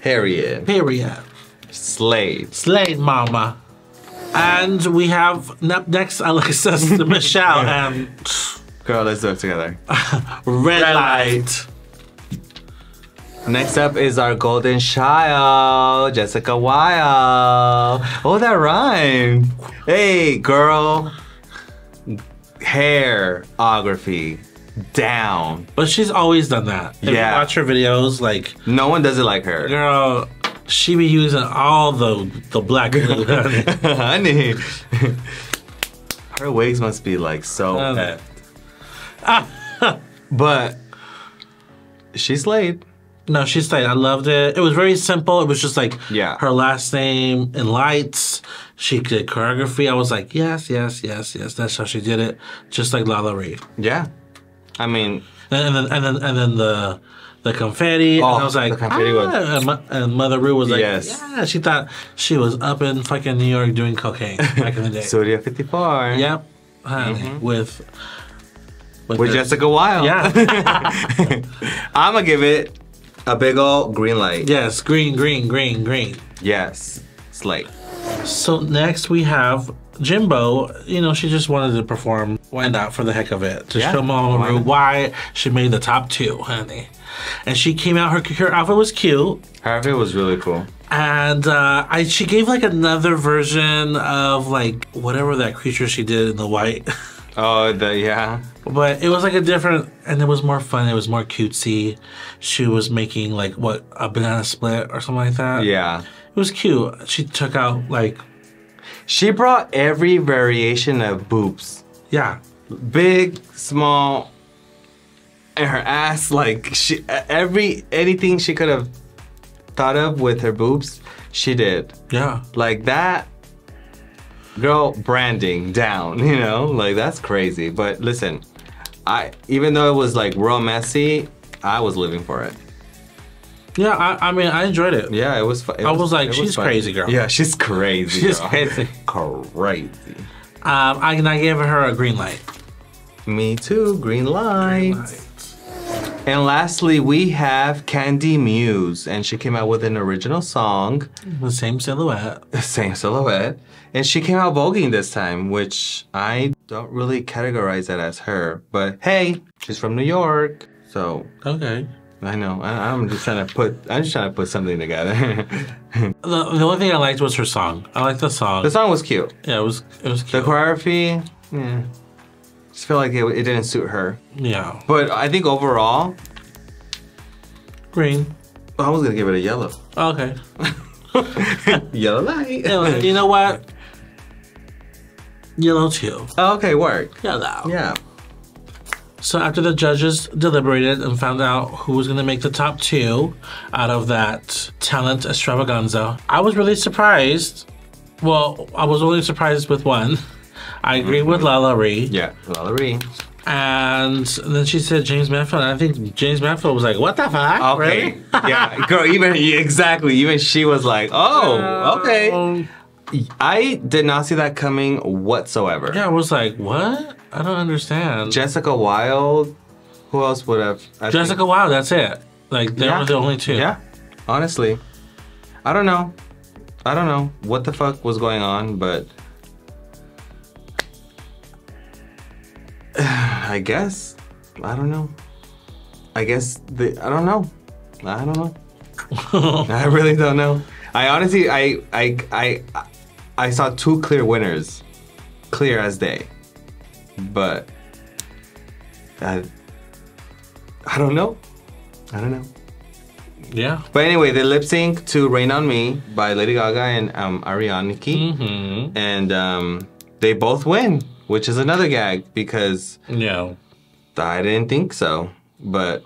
Harriet. Period. Slayed. Slayed, mama. And we have up next Alexis Michelle and Girl, let's do it together. Red Light. Next up is our golden child, Jessica Weil. Oh, that rhymed. Hey, girl. Hairography down. But she's always done that. If Yeah. you watch her videos, like, No one does it like her. girl, she be using all the black glue, honey. Honey. Her wigs must be like so But she slayed. No, she's like, I loved it. It was very simple. It was just like Yeah. her last name in lights. She did choreography. I was like, yes, yes, yes, yes. That's how she did it. Just like Lala Ree. Yeah. I mean, And then the confetti. Oh, and I was like, the confetti was- and Mother Rue was like, Yes. yeah. She thought she was up in fucking New York doing cocaine back in the day. Studio 54. Yep. Honey, with With the- Jessica Weil. Yeah. I'm gonna give it a big ol' green light. Yes, green, green, green, green. Yes. Slay. So next we have Jimbo. You know, she just wanted to perform. Why not, for the heck of it? To Yeah. show Mama Rue why she made the top 2, honey. And she came out, her outfit was cute. Her outfit was really cool. And she gave like another version of like whatever that creature she did in the white. Oh, yeah. But it was like a different, and it was more fun. It was more cutesy. She was making like what, a banana split or something like that. Yeah. It was cute. She took out like. She brought every variation of boobs. Yeah. Big, small, and her ass, like anything she could have thought of with her boobs, she did. Yeah. Like that. Girl, branding down, you know, like that's crazy. But listen, even though it was like real messy, I was living for it. Yeah, I mean, I enjoyed it. Yeah, it was fun. I was like, she's crazy, girl. Yeah, she's crazy. She's girl. crazy. Crazy. I gave her a green light. Me too, green light. And lastly, we have Candy Muse, and she came out with an original song. The same silhouette. The same silhouette. And she came out voguing this time, which I don't really categorize that as her. But hey, she's from New York, so. Okay. I know. I'm just trying to put something together. The only thing I liked was her song. I liked the song. The song was cute. Yeah, it was cute. The choreography, yeah. Just feel like it didn't suit her. Yeah. But I think overall, green. I was gonna give it a yellow. Okay. Yellow light. You know what? Yellow too. Oh, okay, work. Yellow. Yeah. So after the judges deliberated and found out who was going to make the top 2 out of that talent extravaganza, I was really surprised. Well, I was only surprised with one. I agree with Lala Ree. Yeah, Lala Ree. And then she said James Manfield. And I think James Manfield was like, what the fuck? Okay. Really? Yeah, girl, even she was like, oh, okay. I did not see that coming whatsoever. Yeah, I was like, what? I don't understand. Jessica Wilde. Who else would have? Jessica Wilde, that's it. Like, they were the only 2. Yeah, honestly. I don't know. What the fuck was going on, but I guess. I don't know. I don't know. I really don't know. I honestly, I saw 2 clear winners. Clear as day. But I don't know. Yeah. But anyway, they lip sync to Rain on Me by Lady Gaga and Ariana. Mm-hmm. And they both win, which is another gag because I didn't think so. But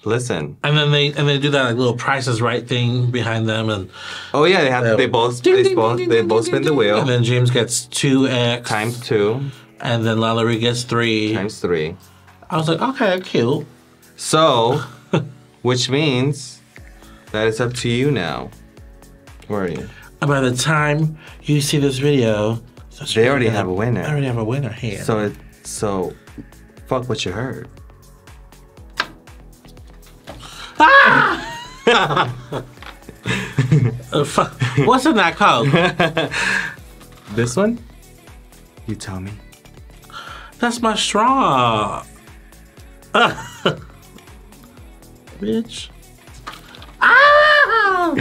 listen. And then they do that like little Price is Right thing behind them, and oh yeah, they both spin the wheel. And then James gets 2x times 2. And then Lala Ree gets 3 times 3. I was like, okay, cute. So, which means that it's up to you now. Where are you? And by the time you see this video, they already have a winner. I already have a winner here. So, fuck what you heard. Ah! What's in that Coke? This one? You tell me. That's my straw. Bitch. Ah!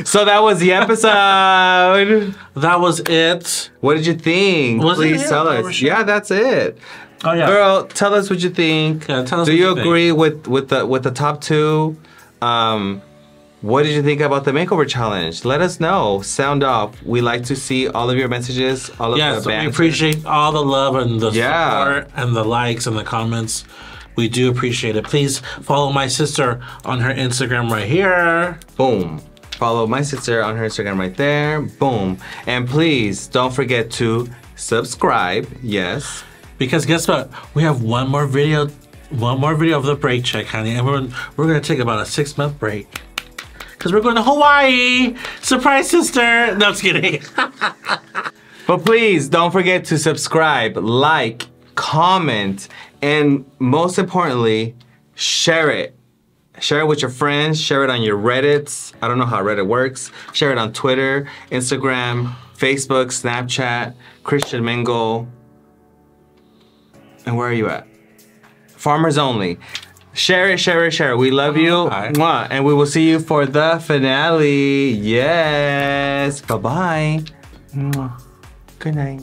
So that was the episode. That was it. What did you think? Please tell us. Sure. Yeah, that's it. Oh yeah. Girl, tell us what you think. Yeah, tell us Do what you you agree with the top 2? What did you think about the makeover challenge? Let us know. Sound off. We like to see all of your messages, all of the banter. We appreciate all the love and the support and the likes and the comments. We do appreciate it. Please follow my sister on her Instagram right here. Boom. Follow my sister on her Instagram right there. Boom. And please don't forget to subscribe. Yes. Because guess what? We have one more video of the break check, honey. And we're gonna take about a 6-month break. Because we're going to Hawaii! Surprise, sister! No, I'm just kidding. But please, don't forget to subscribe, like, comment, and most importantly, share it. Share it with your friends. Share it on your Reddits. I don't know how Reddit works. Share it on Twitter, Instagram, Facebook, Snapchat, Christian Mingle. And where are you at? Farmers Only. Share it, share it, share it. We love you. Okay. Mwah. And we will see you for the finale. Yes. Bye-bye. Mwah. Good night.